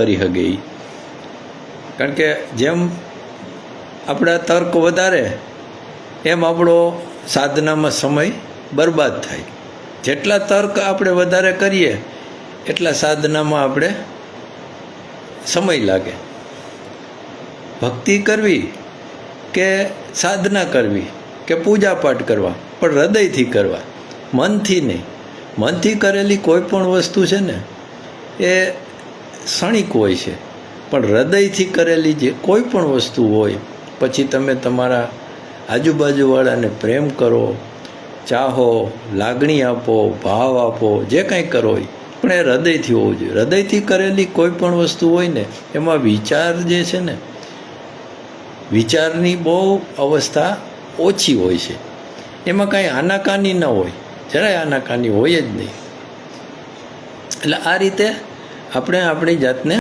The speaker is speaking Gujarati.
કરી શકે. કારણ કે જેમ આપણા તર્ક વધારે એમ આપણો સાધનામાં સમય બરબાદ થાય. જેટલા તર્ક આપણે વધારે કરીએ એટલા સાધનામાં આપણે સમય લાગે. ભક્તિ કરવી કે સાધના કરવી કે પૂજા પાઠ કરવા, પણ હૃદયથી કરવા, મનથી નહીં. મનથી કરેલી કોઈ પણ વસ્તુ છે ને એ ક્ષણિક હોય છે, પણ હૃદયથી કરેલી જે કોઈ પણ વસ્તુ હોય, પછી તમે તમારા આજુબાજુવાળાને પ્રેમ કરો, ચાહો, લાગણી આપો, ભાવ આપો, જે કંઈ કરો હોય, પણ એ હૃદયથી હોવું જોઈએ. હૃદયથી કરેલી કોઈ પણ વસ્તુ હોય ને એમાં વિચાર જે છે ને, વિચારની બહુ અવસ્થા ઓછી હોય છે. એમાં કાંઈ આનાકાની ન હોય, જરાય આનાકાની હોય જ નહીં. એટલે આ રીતે આપણે આપણી જાતને